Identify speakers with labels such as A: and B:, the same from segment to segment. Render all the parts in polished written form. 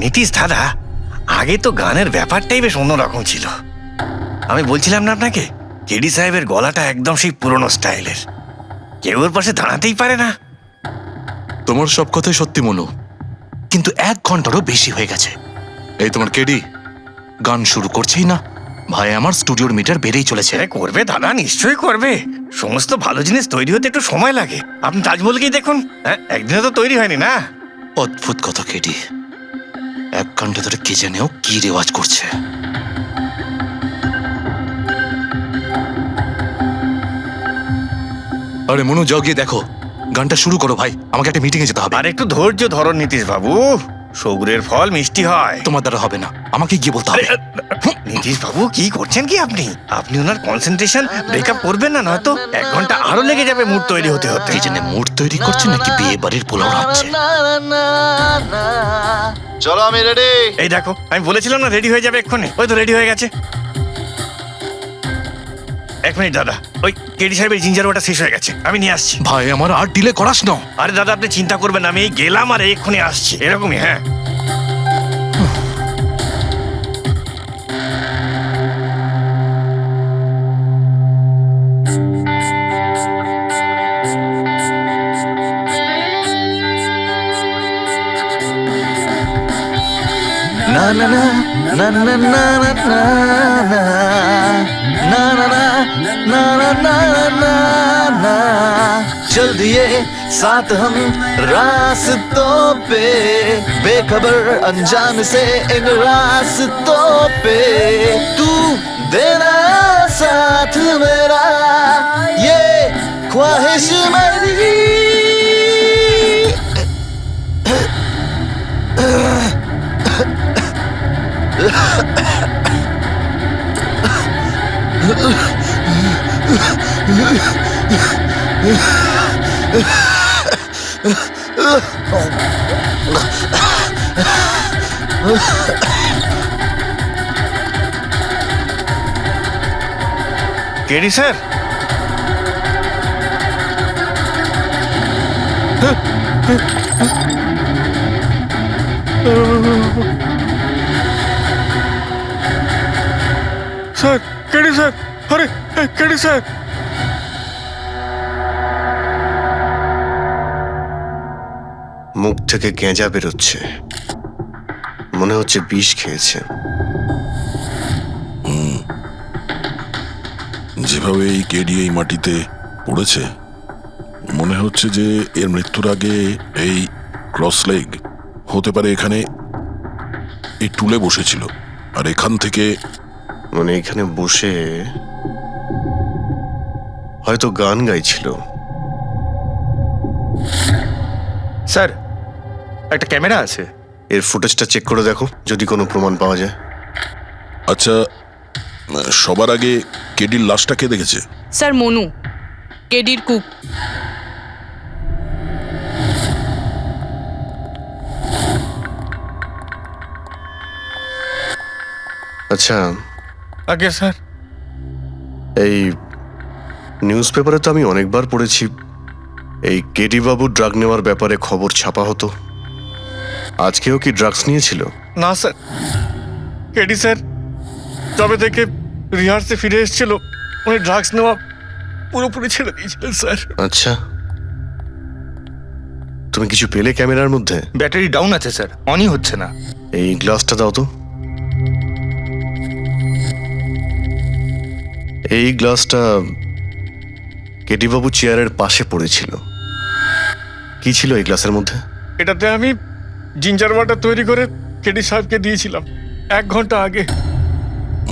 A: নীতিশ দাদা, আগে তো গানের ব্যাপারটাই বেশ অন্যরকম ছিল। আমি বলছিলাম না আপনাকে, কেডি সাহেবের গলাটা একদম সেই পুরনো স্টাইলের, কেউ ওর পাশে দাঁড়াতেই পারে না।
B: তোমার সব কথাই সত্যি মনু, কিন্তু 1 ঘন্টারও বেশি হয়ে গেছে। এই তোমার কেডি গান শুরু করছেই না। ভাই আমার স্টুডিওর মিটার বেড়েই চলেছে।
A: করবে দাদা, নিশ্চয়ই করবে। সমস্ত ভালো জিনিস তৈরি হতে একটু সময় লাগে। আপনি তাজমহলকেই দেখুন, একদিনে তো তৈরি হয়নি না।
B: অদ্ভুত কথা কেডি, 1 ঘন্টা ধরে কে জানেও কি রেওয়াজ করছে। আরে মনু, যাও গিয়ে দেখো, গানটা শুরু করো ভাই, আমাকে একটা মিটিং এ যেতে হবে।
A: আর একটু ধৈর্য ধরো নীতিশ বাবু, সৌগুরের ফল মিষ্টি হয়।
B: তোমার দ্বারা হবে না, আমাকে গিয়ে বলতে হবে।
A: নীতিশ বাবু, কি করছেন কি আপনি? আপনি ওনার কনসেন্ট্রেশন ব্রেকআপ করবেন না, নয়তো 1 ঘন্টা আরো লেগে যাবে মুড তৈরি হতে হতে।
B: এই জন্য মুড তৈরি করছে নাকি বিয়ে বাড়ির পোলাও রাখছে?
C: চলো আমি রেডি।
A: এই দেখো, আমি বলেছিলাম না রেডি হয়ে যাবে এক্ষুনি। ওই তো রেডি হয়ে গেছে। 1 মিনিট দাদা, ওই কেডি সাহেবের জিঞ্জার ওটা শেষ হয়ে গেছে, আমি নিয়ে আসছি।
B: ভাই আমার আর ডিলে করাস না।
A: আরে দাদা, আপনি চিন্তা করবেন না, আমি এই গেলাম আর এক্ষুনি আসছি, এরকমই। হ্যাঁ,
C: না না না না না না না না না না ना ना ना ना ना चल दिए साथ हम रास्तों पे, बेखबर अनजान से इन रास्तों पे, तू देना साथ मेरा, ये ख्वाहिश मेरी।
A: KD sir, sir, KD sir, আরে কেডি স্যার।
D: মুখ থেকে গেঁজা বেরোচ্ছে, মনে হচ্ছে বিষ খেয়েছে।
E: যেভাবে এই কেডি এই মাটিতে পড়েছে, মনে হচ্ছে যে এর মৃত্যুর আগে এই ক্রস লেগ হতে পারে এখানে এই টুলে বসেছিল, আর এখান থেকে
D: মানে এখানে বসে হয়তো গান গাইছিল।
A: স্যার, একটা ক্যামেরা আছে,
D: এর ফুটেজটা চেক করে দেখো, যদি কোনো প্রমাণ পাওয়া যায়।
E: আচ্ছা, সবার আগে কেডির লাশটা কে দেখেছে?
F: স্যার, মনু, কেডির কুক।
D: আচ্ছা,
A: আগে স্যার,
D: এই নিউজ পেপারে তো আমি অনেকবার পড়েছি এই কেডি বাবু ড্রাগ নেওয়ার ব্যাপারে খবর ছাপা হতো। আজকেও কি ড্রাগস নিয়েছিল?
A: না স্যার, কেডি স্যার তবে থেকে রিহার্সে ফিরে এসেছিল, উনি ড্রাগস নেওয়া পুরোপুরি ছেড়ে দিয়েছিলেন স্যার।
D: আচ্ছা, তুমি কিছু পেলে ক্যামেরার মধ্যে?
A: ব্যাটারি ডাউন আছে স্যার, অনই হচ্ছে না।
D: এই গ্লাসটা দাও তো। এই গ্লাসটা কেডি বাবু চেয়ারের পাশে পড়েছিল। কি ছিল এই গ্লাসের মধ্যে?
A: এটাতে আমি জিঞ্জার ওয়াটার তৈরি করে কেডি সাহেবকে দিয়েছিলাম 1 ঘন্টা আগে।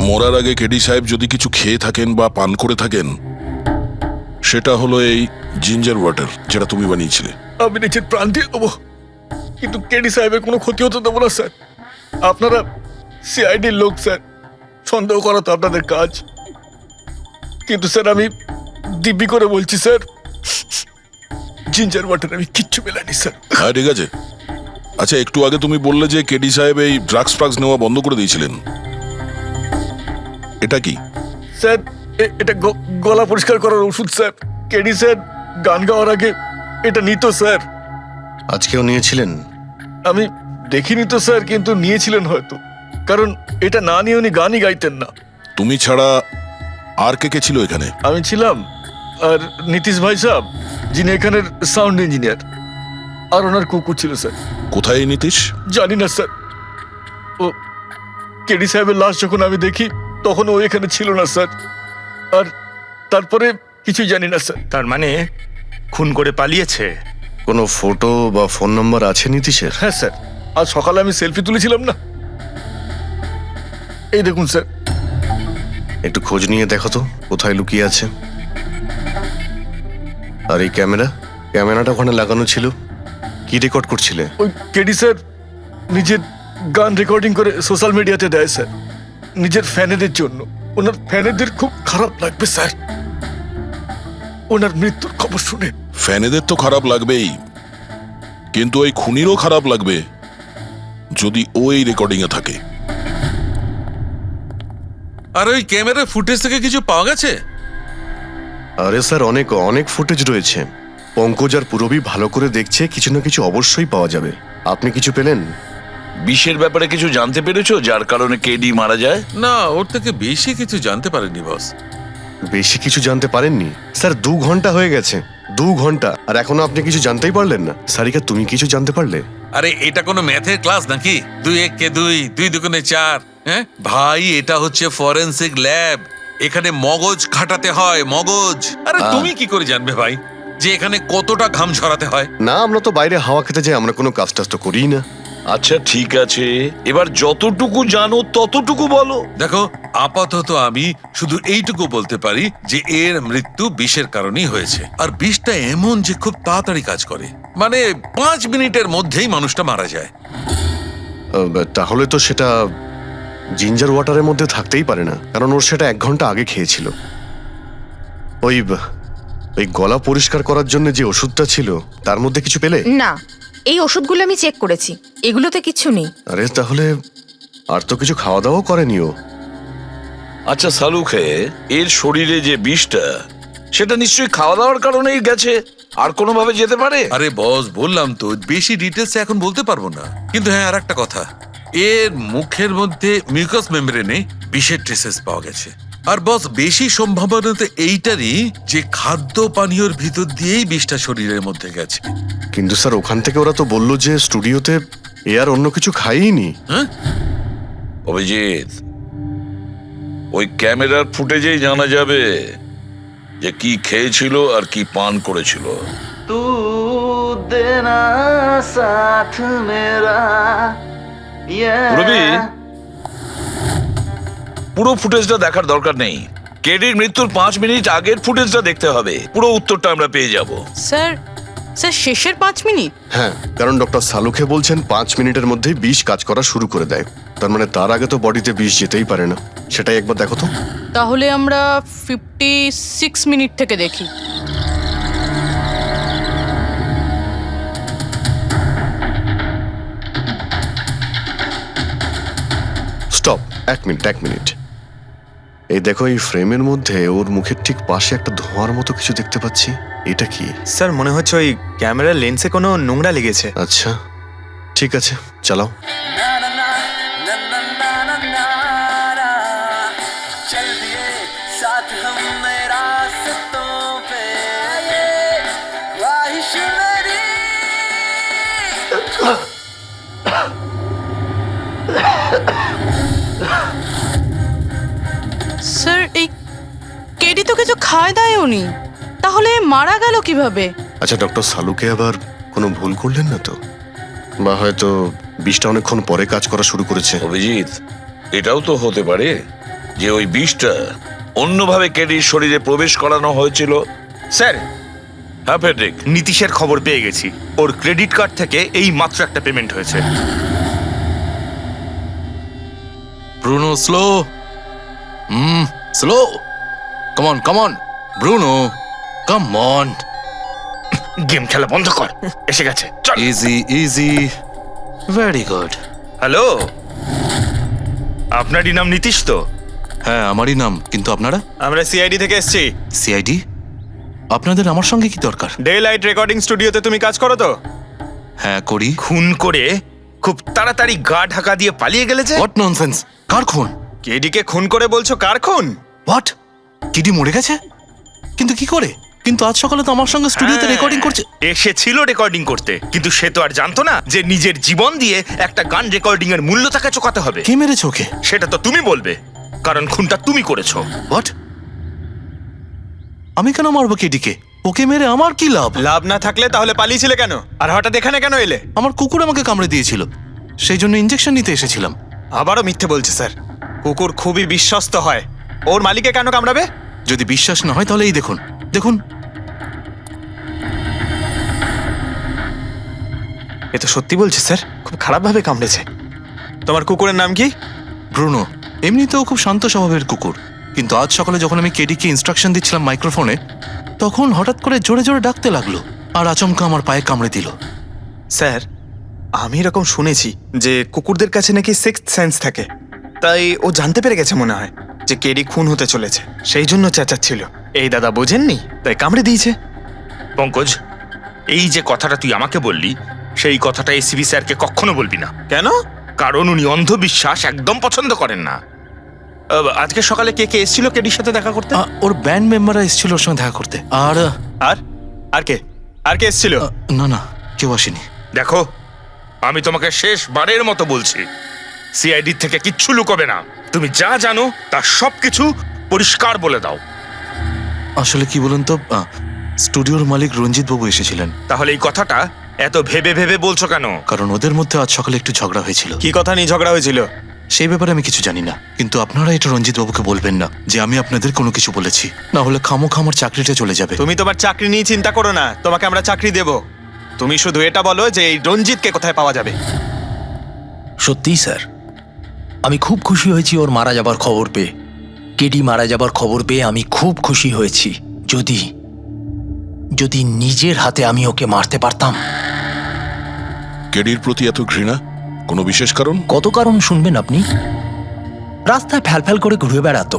E: মরার আগে কেডি সাহেব যদি কিছু খেয়ে থাকেন বা পান করে থাকেন, সেটা হলো এই জিঞ্জার ওয়াটার, যেটা তুমি বানিয়েছিলে।
A: আমি নিজের প্রাণ দিয়ে দেবো, কিন্তু কেডি সাহেবের কোনো ক্ষতি হতে দেবো না স্যার। আপনারা সিআইডির লোক স্যার, সন্দেহ করা তো আপনাদের কাজ, কিন্তু স্যার আমি দিব্যি করে বলছি স্যার, জিঞ্জার ওয়াটার আমি কিচ্ছু মেলাইনি স্যার।
E: হ্যাঁ, ঠিক আছে। আচ্ছা, একটু আগে তুমি বললে যে কেডি সাহেব এই ড্রাগস ফ্রাগস নেওয়া বন্ধ করে দিয়েছিলেন, এটা কি?
A: স্যার, এটা গলা পরিষ্কার করার ওষুধ স্যার। কেডি স্যার গান গাওয়ার আগে এটা নিত স্যার।
D: আজকেও নিয়েছিলেন?
A: আমি দেখিনি তো স্যার, কিন্তু নিয়েছিলেন হয়তো, কারণ এটা না নিয়ে উনি গানই গাইতেন না।
E: তুমি ছাড়া আর কে কে ছিল এখানে?
A: আমি ছিলাম, আর নীতিশ ভাই সাহেব যিনি এখানের সাউন্ড ইঞ্জিনিয়ার, আর ওনার কুকুর ছিল স্যার।
E: কোথায় এই নীতিশ?
A: জানি না স্যার, ও কেডি সাহেবের লাশ যখন আমি দেখি তখন ও এখানে ছিল না স্যার, আর তারপরে কিছুই জানি না স্যার।
G: তার মানে খুন করে পালিয়েছে?
D: কোনো ফটো বা ফোন নাম্বার আছে নীতিশের?
A: হ্যাঁ স্যার, আজ সকালে আমি সেলফি তুলেছিলাম না, এই দেখুন স্যার।
D: একটু খোঁজ নিয়ে দেখো তো কোথায় লুকিয়ে আছে। আর এই ক্যামেরাটা ওখানে লাগানো ছিল, কি রেকর্ড করছিলে?
A: ওই কেডি স্যার নিজের গান রেকর্ডিং করে সোশ্যাল মিডিয়াতে দেয় স্যার, নিজের ফ্যানেদের জন্য। ওনার ফ্যানেদের খুব খারাপ লাগবে স্যার ওনার মৃত্যুর খবর শুনে।
E: ফ্যানেদের তো খারাপ লাগবেই, কিন্তু ওই খুনিরও খারাপ লাগবে যদি ও এই রেকর্ডিং এ থাকে।
H: আর ওই ক্যামেরার ফুটেজ থেকে কিছু পাওয়া গেছে?
D: আরে স্যার, অনেক অনেক ফুটেজ রয়েছে। পঙ্কজ আর পুরবী ভালো করে দেখছে, কিছু না কিছু অবশ্যই পাওয়া যাবে। আপনি কিছু পেলেন?
C: বিষের ব্যাপারে কিছু জানতে পেরেছো যার কারণে কেডি মারা যায়?
H: না, ওর থেকে বেশি কিছু জানতে পারেনি বস।
D: বেশি কিছু জানতে পারেননি স্যার? 2 ঘন্টা হয়ে গেছে, 2 ঘন্টা, আর এখনো আপনি কিছু জানতেই পারলেন না। সারিকা, তুমি কিছু জানতে পারলে?
H: আরে এটা কোনো ম্যাথের ক্লাস নাকি? 2 × 1 = 2, 2 × 2 = 4। হ্যাঁ ভাই, এটা হচ্ছে ফরেনসিক ল্যাব, এখানে মগজ খাটাতে হয়, মগজ। আরে তুমি কি করে জানবে ভাই যে এখানে কতটা ঘাম ঝরাতে হয়?
D: না, আমরা তো বাইরে হাওয়া খেতে যাই, আমরা কোনো কাজ টাজ তো করিই না।
C: আচ্ছা ঠিক আছে, এবার যতটুকু জানো ততটুকু বলো।
H: দেখো, আপাতত আমি শুধু এইটুকু বলতে পারি যে এর মৃত্যু বিষের কারণেই হয়েছে। আর বিষটা এমন যে খুব তাড়াতাড়ি কাজ করে, মানে 5 মিনিটের মধ্যেই মানুষটা মারা যায়।
D: তাহলে তো সেটা জিঞ্জার ওয়াটারের মধ্যে থাকতেই পারে না, কারণ ওর সেটা 1 ঘন্টা আগে খেয়েছিল। ওই গলা পরিষ্কার করার জন্য যে ওষুধটা ছিল তার মধ্যে কিছু পেলে?
I: না, এই ওষুধগুলো আমি চেক করেছি, এগুলোতে কিচ্ছু নেই।
D: আরে তাহলে আর তো কিছু খাওয়া দাওয়া করেনি ও।
C: আচ্ছা সালুখে, এর শরীরে যে বিষটা, সেটা নিশ্চয়ই খাওয়া দাওয়ার কারণেই গেছে, আর কোনোভাবে যেতে পারে?
H: আরে বস, বললাম তো বেশি ডিটেলস এখন বলতে পারবো না। কিন্তু হ্যাঁ, আর একটা কথা, এর মুখের মধ্যে মিউকাস মেমব্রেনে বিষের ট্রেসেস পাওয়া গেছে। আর বস, বেশি সম্ভাবনা তো এইটারই যে খাদ্য পানীয়র ভিতর দিয়েই বিষটা শরীরের মধ্যে গেছে।
D: কিন্তু স্যার, ওখান থেকে ওরা তো বললো যে স্টুডিওতে এ আর অন্য কিছু খাইনি।
H: হ্যাঁ,
C: অভিজিৎ, ওই ক্যামেরার ফুটেজেই জানা যাবে যে কি খেয়েছিল আর কি পান করেছিল। তু দেনা সাথ মেরা। পুরবী, পুরো ফুটেজটা দেখার দরকার নেই, কেডির মৃত্যুর 5 মিনিট আগের ফুটেজটা দেখতে হবে। পুরো উত্তরটা আমরা পেয়ে যাব।
F: স্যার, শেষের 5 মিনিট?
D: হ্যাঁ, কারণ ডক্টর সালুখে বলছেন 5 মিনিটের মধ্যেই বিষ কাজ করা শুরু করে দেয়। তার মানে তার আগে তো বডিতে বিষ যেতেই পারে না। সেটাই একবার দেখো তো।
F: তাহলে আমরা 56 মিনিট থেকে দেখি।
D: Stop, 1 minute. এই দেখো, এই ফ্রেমের মধ্যে ওর মুখের ঠিক পাশে একটা ধোঁয়ার মতো কিছু দেখতে পাচ্ছি। এটা কি?
G: স্যার, মনে হচ্ছে ওই ক্যামেরার লেন্সে কোনো নোংরা লেগেছে।
D: আচ্ছা ঠিক আছে, চালাও।
F: স্যার, এই কেডি তো কিছু খায় দায়ও নি, তাহলে মারা গেল কিভাবে?
D: আচ্ছা, ডক্টর সালুকে আবার কোনো ভুল করলেন না তো? বা হয়তো বিষটা অনেকক্ষণ পরে কাজ করা শুরু করেছে।
C: অভিজিৎ, এটাও তো হতে পারে যে ওই বিষটা অন্যভাবে কেডির শরীরে প্রবেশ করানো হয়েছিল।
G: স্যার,
C: হ্যাঁ ফেডরিক,
G: নীতিশের খবর পেয়ে গেছি। ওর ক্রেডিট কার্ড থেকে এই মাত্র একটা পেমেন্ট হয়েছে।
B: Bruno, slow. Slow. Come on Bruno, come on.
G: Game খেলা বন্ধ কর, এসে গেছে, চল।
B: Easy, very good.
G: হ্যালো, আপনারই নাম নীতিশ তো?
B: হ্যাঁ, আমারই নাম। কিন্তু আপনারা?
G: আমরা সিআইডি থেকে এসেছি।
B: সিআইডি? আপনাদের আমার সঙ্গে কি দরকার?
G: ডে লাইট রেকর্ডিং স্টুডিওতে তুমি কাজ করো তো?
B: হ্যাঁ, করি।
G: খুন করে খুব তাড়াতাড়ি গা ঢাকা দিয়ে পালিয়ে গেলে যে?
B: What nonsense! কার খুন?
G: কেডিকে খুন করে বলছো কার খুন?
B: হোয়াট? কেডি মরে গেছে? কিন্তু কি করে? কিন্তু আজ সকালে তো আমার সঙ্গে স্টুডিওতে
G: হ্যাঁ,
B: রেকর্ডিং করছে।
G: এসেছিল রেকর্ডিং করতে, কিন্তু সে তো আর জানতো না যে নিজের জীবন দিয়ে একটা গান রেকর্ডিং এর মূল্য তাকে চোকাতে হবে।
B: কে মেরেছে ওকে?
G: সেটা তো তুমি বলবে, কারণ খুনটা তুমি করেছো।
B: হোয়াট? আমি কেন মারবো কেডিকে? ওকে মেরে আমার কি লাভ?
J: লাভ না থাকলে তাহলে পালিয়েছিলে কেন? আর হঠাৎ এখানে কেন এলে?
B: আমার কুকুর আমাকে কামড়ে দিয়েছিল, সেই জন্য ইঞ্জেকশন নিতে এসেছিলাম।
J: আবারও মিথ্যে বলছে স্যার। কুকুর খুবই বিশ্বস্ত হয়। ওর মালিককে কেন কামড়াবে?
B: যদি বিশ্বাস না হয় তাহলে এই দেখুন, দেখুন।
J: এ তো সত্যি বলছে স্যার, খুব খারাপভাবে কামড়েছে। তোমার কুকুরের নাম কি?
B: ব্রুনো। এমনিতেও খুব শান্ত স্বভাবের কুকুর, কিন্তু আজ সকালে যখন আমি কেডিকে ইনস্ট্রাকশন দিচ্ছিলাম মাইক্রোফোনে, তখন হঠাৎ করে জোরে জোরে ডাকতে লাগলো আর আচমকা আমার পায়ে কামড়ে দিল।
J: স্যার, আমি এরকম শুনেছি যে কুকুরদের কাছে নাকি সিক্সথ সেন্স থাকে। তাই ও জানতে পেরে গেছে মনে হয় যে কেডি খুন হতে চলেছে, সেই জন্য চেঁচাচ্ছিল। এই দাদা বোঝেননি, তাই কামড়ে দিয়েছে।
G: পঙ্কজ, এই যে কথাটা তুই আমাকে বললি, সেই কথাটা এসিবি স্যারকে কখনো বলবি না।
J: কেন?
G: কারণ উনি অন্ধবিশ্বাস একদম পছন্দ করেন না। আজকে সকালে কে কে এসেছিল কেডির সাথে দেখা করতে?
B: ওর ব্যান্ড মেম্বাররা এসেছিল ওর সঙ্গে দেখা করতে। আর
J: আর আর কে? আর কে এসেছিল?
B: না না, কেউ আসেনি।
G: দেখো, আমি তোমাকে শেষবারের মতো বলছি, সিআইডি থেকে কিচ্ছু লুকোবে না। তুমি যা জানো তার সবকিছু পরিষ্কার বলে দাও।
B: আসলে কি বলুন তো, স্টুডিওর মালিক রঞ্জিত বাবু এসেছিলেন।
G: তাহলে এই কথাটা এত ভেবে ভেবে বলছো কেন?
B: কারণ ওদের মধ্যে আজ সকালে একটু ঝগড়া হয়েছিল।
J: কি কথা নিয়ে ঝগড়া হয়েছিল?
B: সেই ব্যাপারে আমি কিছু জানি না, কিন্তু আপনারা এটা রঞ্জিত বাবুকে বলবেন না যে আমি আপনাদের কোনো কিছু বলেছি, না হলে খামোখা আমার চাকরিটা চলে যাবে।
J: তুমি তোমার চাকরি নিয়ে চিন্তা করো না, তোমাকে আমরা চাকরি দেব। তুমি শুধু এটা বলো যে এই রঞ্জিতকে কোথায় পাওয়া যাবে।
K: সত্যিই স্যার, আমি খুব খুশি হয়েছি ওর মারা যাবার খবর পেয়ে। কেডি মারা যাবার খবর পেয়ে আমি খুব খুশি হয়েছি। যদি যদি নিজের হাতে আমি ওকে মারতে পারতাম।
E: কেডির প্রতি এত ঘৃণা, কোনো বিশেষ কারণ?
K: কত কারণ শুনবেন আপনি? রাস্তায় ফ্যালফ্যাল করে ঘুরে বেড়াতো।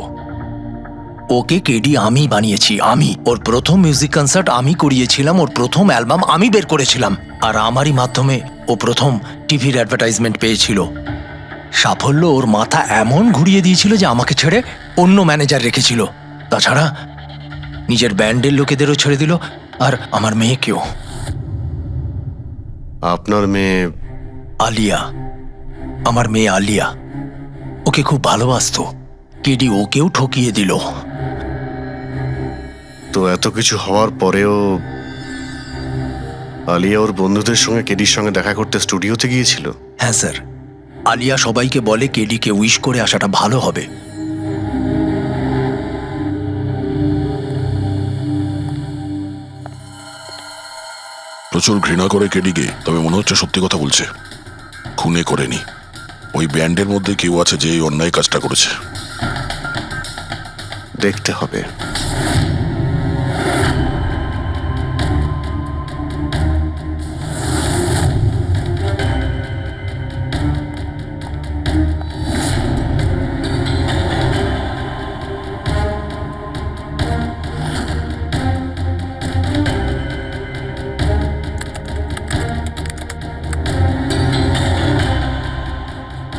K: ওকে কেডি আমি বানিয়েছি, আমি। ওর প্রথম মিউজিক কনসার্ট আমি করিয়েছিলাম, ওর প্রথম অ্যালবাম আমি বের করেছিলাম, আর আমারই মাধ্যমে ও প্রথম টিভির অ্যাডভার্টাইজমেন্ট পেয়েছিল। সাফল্য ওর মাথা এমন ঘুরিয়ে দিয়েছিল যে আমাকে ছেড়ে অন্য ম্যানেজার রেখেছিল। তাছাড়া নিজের ব্যান্ডের লোকেদেরও ছেড়ে দিল, আর আমার মেয়েকেও।
D: আপনার মেয়ে?
K: আলিয়া, আমার মেয়ে আলিয়া। ওকে খুব ভালোবাসতো। কেডি ওকেও ঠকিয়ে দিল।
D: তো এত কিছু হওয়ার পরেও আলিয়া ওর বন্ধুদের সঙ্গে কেডির সঙ্গে দেখা করতে স্টুডিওতে গিয়েছিল?
K: হ্যাঁ স্যার, আলিয়া সবাইকে বলে কেডিকে উইশ করে আসাটা ভালো হবে।
E: প্রচুর ঘৃণা করে কেডিকে, তবে মনে হচ্ছে সত্যি কথা বলছে। খুনে করেনি। ওই ব্যান্ডের মধ্যে কেউ আছে যে এই অন্যায় কাজটা করেছে।
D: দেখতে হবে।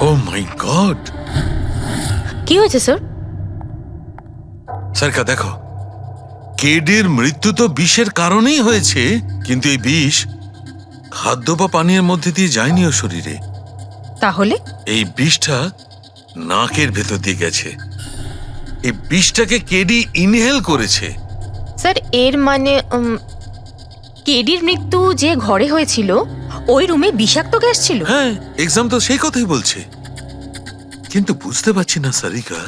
H: ও মাই গড!
I: কি হয়েছে স্যার?
H: সারকা দেখো, কেডির মৃত্যু তো বিষের কারণেই হয়েছে, কিন্তু এই বিষ খাদ্য বা পানীয়ের মধ্যে দিয়ে যায়নি ওর শরীরে।
I: তাহলে
H: এই বিষটা নাকের ভেতর দিয়ে গেছে। এই বিষটাকে কেডি ইনহেল করেছে।
I: স্যার, এর মানে কেডির মৃত্যু যে ঘরে হয়েছিল ওই রুমে বিষাক্ত গ্যাস ছিল?
H: হ্যাঁ, এক্সাম তো সেই কথাই বলছে, কিন্তু বুঝতে পারছি না সারিকা,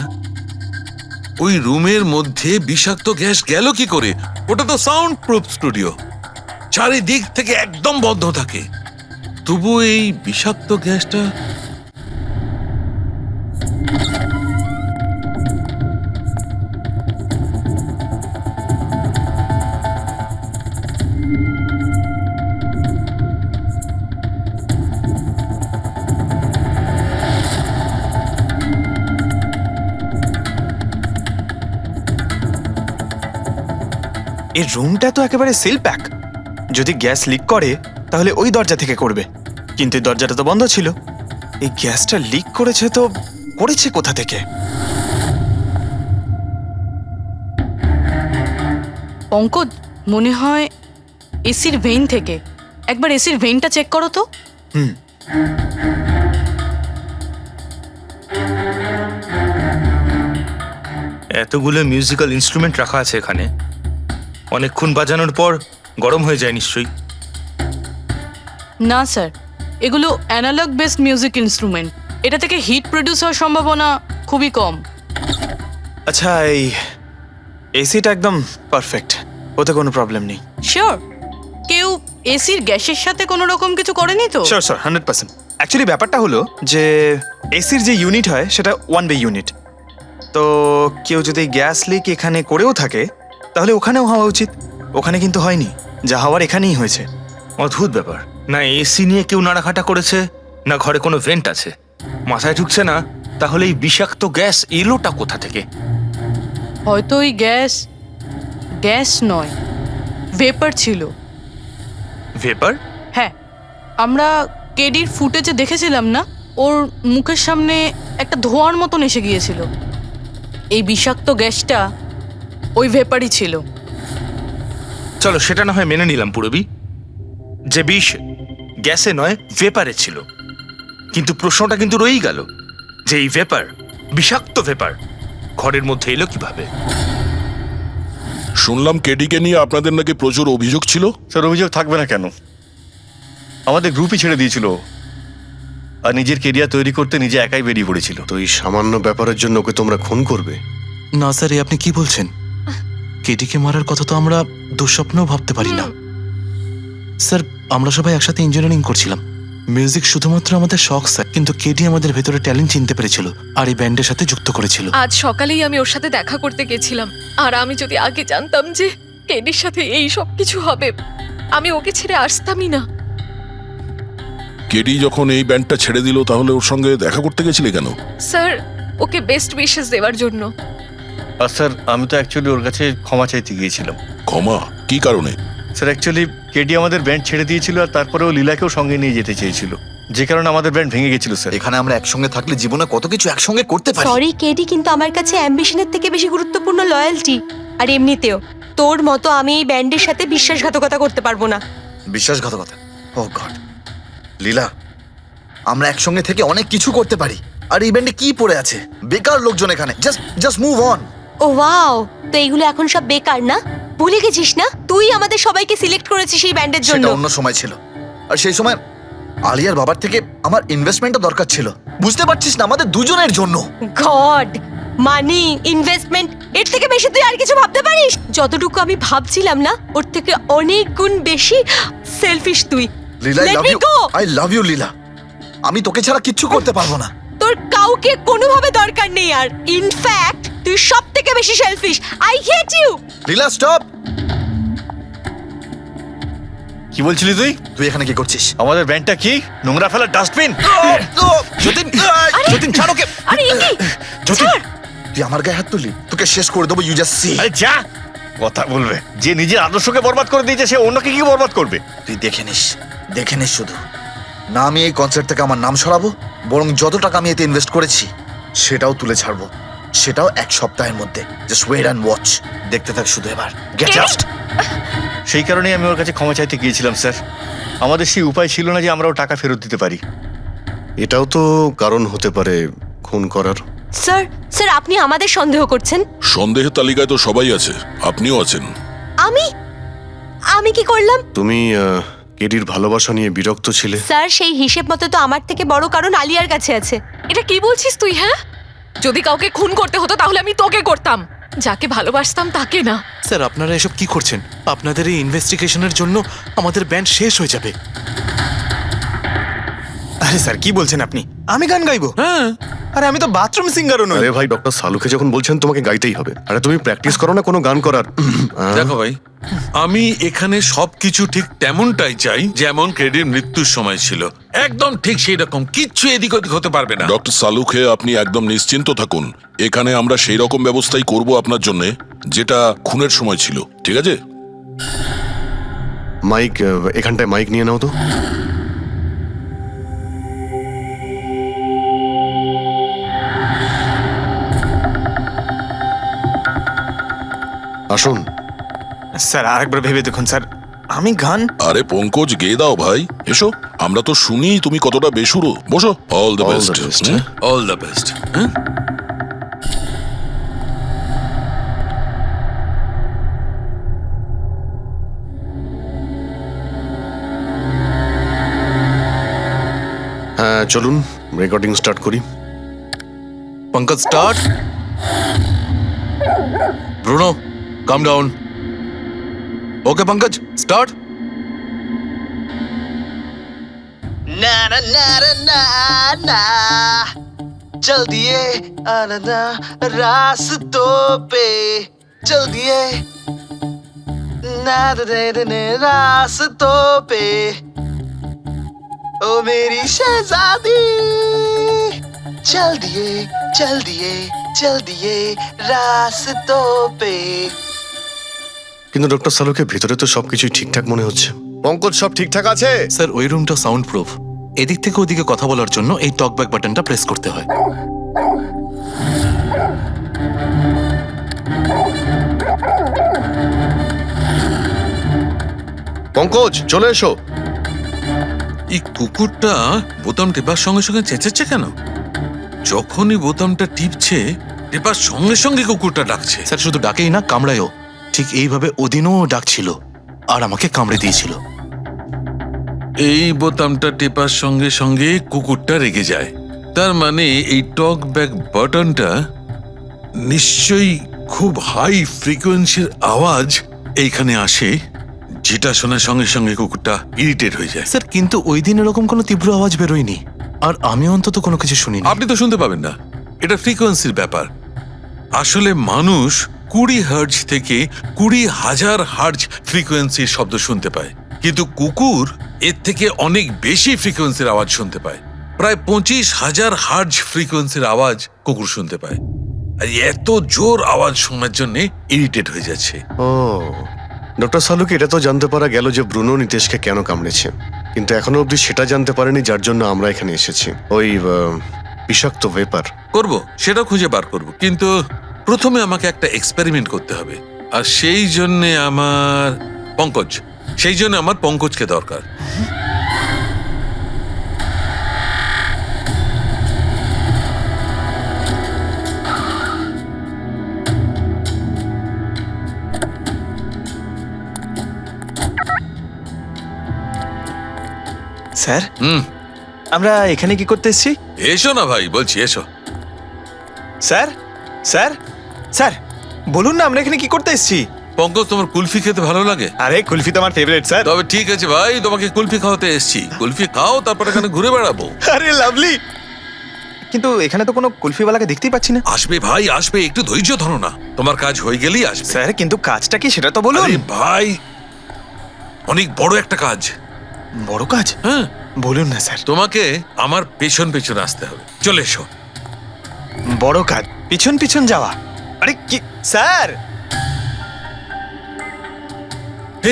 H: ওই রুমের মধ্যে বিষাক্ত গ্যাস গেল কি করে? ওটা তো সাউন্ড প্রুফ স্টুডিও, চারিদিক থেকে একদম বন্ধ থাকে, তবু এই বিষাক্ত গ্যাসটা।
J: এই রুমটা তো একেবারে সিল প্যাক। যদি গ্যাস লিক করে তাহলে ওই দরজা থেকে করবে। কিন্তু এই দরজাটা তো বন্ধ ছিল। এই গ্যাসটা লিক করেছে তো করেছে কোথা থেকে?
F: পঙ্কজ, মনে হয় এসির ভেইন থেকে। একবার এসির ভেইনটা চেক করো তো।
G: এতগুলো মিউজিক্যাল ইনস্ট্রুমেন্ট রাখা আছে এখানে, অনেকক্ষণ বাজানোর পর গরম হয়ে যায় নিশ্চয়ই।
F: না স্যার, এগুলো অ্যানালগ বেসড মিউজিক ইনস্ট্রুমেন্ট। এটা থেকে হিট প্রডিউস হওয়ার সম্ভাবনা খুবই কম।
J: আচ্ছা, এই এসিটা একদম পারফেক্ট, ওতে কোনো প্রবলেম নেই?
F: শিওর? কেউ এসির গ্যাসের সাথে কোনো রকম কিছু করেনি তো?
J: Sure sir, 100%। অ্যাকচুয়ালি ব্যাপারটা হলো যে এসির যে ইউনিট হয় সেটা 1 বে ইউনিট। তো কেউ যদি গ্যাস লিক এখানে করেও থাকে তাহলে ওখানেও হওয়া উচিত। ওখানে কিন্তু হয়নি, যা হওয়ার এখানেই হয়েছে।
G: অদ্ভুত ব্যাপার, না এসি নিয়ে কেউ নাড়াঘাটা করেছে, না ঘরে কোনো ভেন্ট আছে। মাথায় ঢুকছে না তাহলে এই বিষাক্ত গ্যাস এলোটা কোথা থেকে?
F: হয়তো ওই গ্যাস নয়, ভেপার ছিল।
G: ভেপার?
F: হ্যাঁ, আমরা কেডির ফুটেজে দেখেছিলাম না, ওর মুখের সামনে একটা ধোঁয়ার মতন এসে গিয়েছিল। এই বিষাক্ত গ্যাসটা ওই ভেপারই ছিল।
G: চলো সেটা না হয় মেনে নিলাম পুরবি, যে বিষ গ্যাসে নয় ভেপারে ছিল। কিন্তু প্রশ্নটা কিন্তু রয়েই গেল যে এই ভেপার, বিষাক্ত ভেপার ঘরের মধ্যে এলো কিভাবে?
E: শুনলাম কেডিকে নিয়ে আপনাদের নাকি প্রচুর অভিযোগ ছিল।
A: স্যার, অভিযোগ থাকবে না কেন? আমাদের গ্রুপই ছেড়ে দিয়েছিল, আর নিজের কেরিয়ার তৈরি করতে নিজে একাই বেরিয়ে পড়েছিল।
D: তো এই সামান্য ব্যাপারের জন্য ওকে তোমরা খুন করবে?
B: না স্যার, এ আপনি কি বলছেন? কেডিকে মারার কথা তো আমরা দুঃস্বপ্নেও ভাবতে পারি না। স্যার, আমরা সবাই একসাথে ইঞ্জিনিয়ারিং করছিলাম। মিউজিক শুধুমাত্র আমাদের শখ স্যার, কিন্তু কেডি আমাদের ভেতরে ট্যালেন্ট চিনতে পেরেছিল আর এই ব্যান্ডের সাথে যুক্ত করেছিল।
I: আজ সকালেই আমি ওর সাথে দেখা করতে গেছিলাম, আর আমি যদি আগে জানতাম যে কেডির সাথে এই সব কিছু হবে, আমি ওকে ছেড়ে আসতামই না।
E: কেডি যখন এই ব্যান্ডটা ছেড়ে দিল তাহলে ওর সঙ্গে দেখা করতে গেছিলে কেন?
I: স্যার, ওকে বেস্ট উইশেস দেওয়ার জন্য।
A: আর স্যার, আমি তো অ্যাকচুয়ালি ওর কাছে ক্ষমা চাইতে গিয়েছিলাম।
E: ক্ষমা? কি কারণে?
A: স্যার, অ্যাকচুয়ালি কেডি আমাদের ব্যান্ড ছেড়ে দিয়েছিল, আর তারপরেও লীলাকেও সঙ্গে নিয়ে যেতে চেয়েছিল, যে কারণে আমাদের ব্যান্ড ভেঙে গেছিল স্যার।
B: এখানে আমরা একসঙ্গে থাকলে জীবনে কত কিছু একসঙ্গে করতে পারি।
L: সরি কেডি, কিন্তু আমার কাছে অ্যাম্বিশনের থেকে বেশি গুরুত্বপূর্ণ লয়্যালটি। আর এমনিতেও তোর মতো আমি এই ব্যান্ডের সাথে বিশ্বাসঘাতকতা করতে পারবো না।
B: বিশ্বাসঘাতকতা? ও গড, লীলা, আমরা একসঙ্গে থেকে অনেক কিছু করতে পারি। আর এই ব্যান্ডে কি পড়ে আছে? বেকার লোকজন এখানে। Just move on.
L: Oh wow, তো এইগুলো এখন সব বেকার না? ভুলে গেছিস না তুই আমাদের সবাইকে সিলেক্ট করেছিস এই ব্যান্ডের জন্য?
B: সেটা অন্য সময় ছিল, আর সেই সময় আলিয়ার বাবার থেকে আমার ইনভেস্টমেন্টও দরকার ছিল। বুঝতে পারছিস না, আমাদের দুজনের জন্য।
L: গড, মানি, ইনভেস্টমেন্ট, এর থেকে বেশি তুই আর কিছু ভাবতে পারিস? যতটুকু আমি ভাবছিলাম না, ওর থেকে অনেক গুণ বেশি সেলফিশ তুই।
B: Leela,
L: Let me go!
B: I love you Leela. আমি তোকে ছাড়া কিচ্ছু করতে পারবো না।
L: তোর কাউকে কোনোভাবে দরকার নেই আর। ইনফ্যাক্ট তুই সব থেকে বেশি selfish. I hate you.
B: Leela, stop.
A: কি বলছিলি তুই?
B: তুই এখানে কি করছিস?
A: আমাদের ব্যান্ডটা কি নোংরা ফেলার ডাস্টবিন?
B: যতীন, যতীন ছাড় ওকে।
L: আরে ইনি,
B: যতীন, তুই আমার গায়ে হাত তুললি, তোকে শেষ করে দেবো। You just see.
A: আরে যা, কথা বলবে। যে নিজের আদর্শকে বরবাদ করে দিয়েছে, সে অন্যকে কি বরবাদ করবে?
B: তুই দেখে নিস শুধু। না আমি এই কনসার্ট থেকে আমার নাম সরাবো, বরং যত টাকা আমি এতে ইনভেস্ট করেছি সেটাও তুলে ছাড়বো, সেটাও 1 সপ্তাহের মধ্যে। Just wait and watch. দেখতে থাক শুধু এবার। Get out.
A: সেই কারণেই আমি ওর কাছে ক্ষমা চাইতে গিয়েছিলাম স্যার। আমাদের সেই উপায় ছিল না যে আমরাও টাকা ফেরত দিতে পারি।
D: এটাও তো কারণ হতে পারে খুন করার।
L: স্যার আপনি আমাদের সন্দেহ করছেন?
E: সন্দেহের তালিকায় তো সবাই আছে, আপনিও আছেন।
L: আমি কি করলাম?
D: তুমি কেডির ভালোবাসা নিয়ে বিরক্ত ছিলে।
L: স্যার, সেই হিসেব মতো তো আমার থেকে বড় কারণ আলিয়ার কাছে আছে।
I: এটা কি বলছিস তুই? হ্যাঁ, যদি কাউকে খুন করতে হতো তাহলে আমি তোকে করতাম, যাকে ভালোবাসতাম তাকে না।
B: স্যার, আপনারা এসব কি করছেন? আপনাদের এই ইনভেস্টিগেশনের জন্য আমাদের ব্যান্ড শেষ হয়ে যাবে।
J: আরে স্যার, কি বলছেন আপনি? আমি গান গাইবো? হ্যাঁ। আরে আমি তো বাথরুম সিঙ্গারও নই।
D: আরে ভাই, ডক্টর সালুকে যখন বলছেন তোমাকে গাইতেই হবে। আরে তুমি প্র্যাকটিস করো না কোনো গান করার?
H: দেখো ভাই, আমি এখানে সবকিছু ঠিক তেমনটাই চাই যেমন কেডির মৃত্যুর সময় ছিল। একদম ঠিক সেই রকম, কিচ্ছু এদিক ওদিক হতে পারবে না।
E: ডক্টর সালুখে, আপনি একদম নিশ্চিন্ত থাকুন। এখানে আমরা সেই রকম ব্যবস্থাই করব আপনার জন্য, যেটা খুনের সময় ছিল। ঠিক আছে?
D: মাইক, এখানটায় মাইক নিয়ে নাও তো। আসুন।
J: স্যার আরেকবার ভেবে দেখুন স্যার, আমি গান
E: আরে পঙ্কজ গেয়ে দাও ভাই, এসো। আমরা তো শুনি তুমি কতটা বেসুরো। বসো। All the
D: All
E: best.
D: the best.
H: All the best. হ্যাঁ
D: হ্যাঁ চলুন রেকর্ডিং স্টার্ট করি।
B: Pankaj start. Bruno come down. Okay Pankaj start.
M: ना ना ना ना ना चल दिए आना रास्तों पे चल दिए ना दे रास्तों पे ओ मेरी शहजादी चल दिए चल दिए चल दिए रास्तों पे।
D: কিন্তু ডক্টর সালুকে ভিতরে তো সবকিছুই ঠিকঠাক মনে হচ্ছে। পঙ্কজ সব ঠিকঠাক আছে?
B: স্যার ওই রুমটা সাউন্ড প্রুফ। এদিক থেকে ওদিকে কথা বলার জন্য এই টকব্যাক বাটনটা প্রেস করতে হয়।
D: পঙ্কজ চলে এসো।
H: এই কুকুরটা বোতাম টেপার সঙ্গে সঙ্গে চেঁচাচ্ছে কেন? যখনই বোতামটা টিপছে টেপার সঙ্গে সঙ্গে কুকুরটা ডাকছে।
B: স্যার শুধু ডাকেই না, কামড়ায়ও। ঠিক এইভাবে ওদিনও ডাকছিল আর আমাকে কামড়ে দিয়েছিল।
H: এই বোতামটা টেপার সঙ্গে সঙ্গে কুকুরটা রেগে যায়। তার মানে এই টক ব্যাক বাটনটা নিশ্চয়ই খুব হাই ফ্রিকোয়েন্সির আওয়াজ এইখানে আসে, যেটা শোনার সঙ্গে সঙ্গে কুকুরটা ইরিটেট হয়ে যায়।
B: স্যার কিন্তু ওই দিন এরকম কোনো তীব্র আওয়াজ বেরোয়নি, আর আমি অন্তত কোনো কিছু শুনিনি।
H: আপনি তো শুনতে পাবেন না, এটা ফ্রিকোয়েন্সির ব্যাপার। আসলে মানুষ 20 হার্জ থেকে 20,000 হার্জ ফ্রিকোয়েন্সির শব্দ শুনতে পায়, কিন্তু কুকুর এর থেকে অনেক বেশি ফ্রিকোয়েন্সির আওয়াজ শুনতে পায়। প্রায় 25,000 হার্জ ফ্রিকোয়েন্সির আওয়াজ কুকুর শুনতে পায়। আর এত জোর আওয়াজ শোনার জন্য ইরিটেট হয়ে যাচ্ছে।
D: ও ডক্টর সালুকে এটা তো জানতে পারা গেল যে ব্রুনো নিতেশকে কেন কামড়েছে, কিন্তু এখনো অবধি সেটা জানতে পারেনি যার জন্য আমরা এখানে এসেছি। ওই বিষাক্ত ভেপার
H: করব, সেটা খুঁজে বার করব, কিন্তু প্রথমে আমাকে একটা এক্সপেরিমেন্ট করতে হবে। আর সেই জন্য আমার পঙ্কজকে দরকার।
J: স্যার
H: হুম,
J: আমরা এখানে কি করতে এসেছি?
H: এসো না ভাই, বলছি এসো।
J: স্যার স্যার স্যার বলুন না আমরা এখানে কি করতে এসেছি?
H: পঙ্কজ, তোমার কুলফি খেতে ভালো লাগে?
J: আরে কুলফি তো আমার ফেভারিট স্যার।
H: তবে ঠিক আছে ভাই, তোমাকে কুলফি খাওয়াতে এসেছি। কুলফি খাও, তারপর এখানে ঘুরে বেড়াবো।
J: আরে লাভলি, কিন্তু এখানে তো কোনো কুলফিওয়ালাকে দেখতেই পাচ্ছি না।
H: আসবে ভাই, আসবে, একটু ধৈর্য ধরো না, তোমার কাজ হয়ে গেলেই আসবে।
J: স্যার কিন্তু কাজটা কি সেটা তো বলুন।
H: আরে ভাই, অনেক বড় একটা কাজ।
J: বড় কাজ?
H: হ্যাঁ,
J: বলুন না স্যার।
H: তোমাকে আমার পেছন পেছন আসতে হবে। চলে এসো।
J: বড় কাজ, পিছন পিছন যাওয়া? আরে কি স্যার!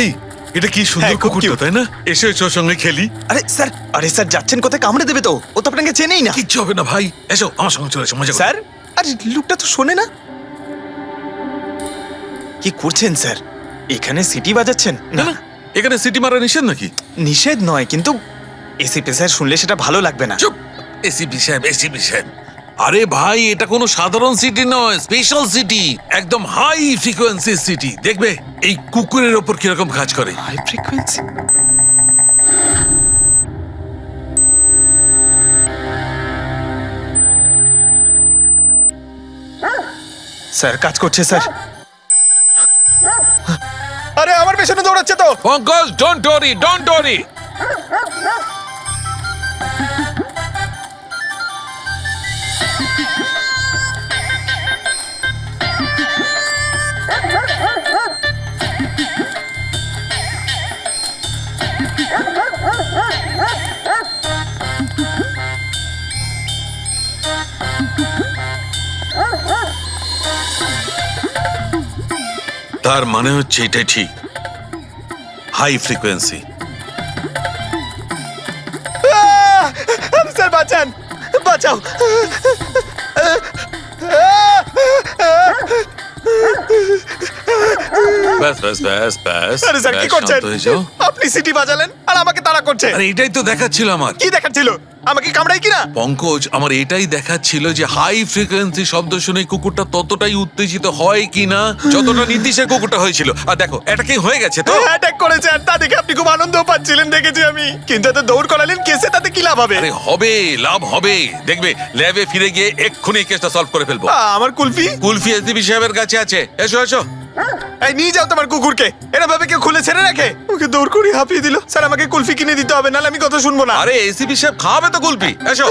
H: এই, এটা কি সুন্দর
J: হ্যাঁ, খুব
H: কুকুরটা,
J: cute।
H: তাই না? এসো এসো, ওর সঙ্গে খেলি।
J: আরে স্যার যাচ্ছেন কোথায়? কামড়ে দেবে তো, ও তো আপনাকে চেনেই না।
H: কিচ্ছু হবে না ভাই, এসো আমার সঙ্গে, চলে এসো, মজা করি।
J: স্যার আরে লোকটা তো শোনে না। কি করছেন স্যার? এখানে সিটি বাজাচ্ছেন?
H: না না, এখানে সিটি মারা নিষেধ নাকি?
J: নিষেধ নয়, কিন্তু এসি পেশার শুনলে সেটা ভালো লাগবে না।
H: চুপ, এসি সাহেব। আরে ভাই, এটা কোনো সাধারণ সিটি নয়, স্পেশাল সিটি, একদম হাই ফ্রিকোয়েন্সি সিটি। দেখবে এই কুকুরের ওপর কিরকম কাজ করে।
J: High frequency? স্যার কাজ করছে স্যার। আরে আমার পেছনে দৌড়াচ্ছে তো।
H: Pankaj, don't worry. তার মানে হচ্ছে এটাই ঠিক, হাই ফ্রিকোয়েন্সি।
J: স্যার বাঁচান, বাঁচাও।
H: ব্যাস ব্যাস ব্যাস ব্যাস
J: আরে স্যার কি
H: ব্যাস,
J: করছেন
H: শান্ত হয়ে যাও।
J: আপনি সিটি বাজালেন আর আমাকে তাড়া করছে
H: আরে এটাই তো দেখাচ্ছিল আমার
J: কি দেখাচ্ছিল আমাকে কামড়াই কিনা
H: পঙ্কজ, আমার এটাই দেখাচ্ছিল যে হাই ফ্রিকোয়েন্সি শব্দ শুনে কুকুরটা ততটাই উত্তেজিত হয় কিনা যতটা নীতিশের কুকুরটা হয়েছিল। আর দেখো এটা কি হয়ে গেছে তো।
J: অ্যাটাক করেছে আর তা দেখে আপনি খুব আনন্দ পাচ্ছিলেন দেখেছি আমি, কিন্তু এত দৌড় করালেন কেসে, তাতে কি লাভ হবে?
H: আরে হবে, লাভ হবে, দেখবে ল্যাবে ফিরে গিয়ে এক্ষুনি কেসটা সলভ করে ফেলবো।
J: আমার কুলফি
H: কুলফি এসডিপি সাহেবের কাছে আছে, এসো এসো।
J: এই নিয়ে যাও তোমার কুকুরকে, এরা ভাবে কেউ খুলে ছেড়ে রাখে? ওকে দৌড় করে হাঁপিয়ে দিল। স্যার আমাকে কুলফি কিনে দিতে হবে, নাহলে আমি কথা শুনবো না।
H: আরে এসিপি সাহেব খাওয়াবে তো কুলফি, এসো।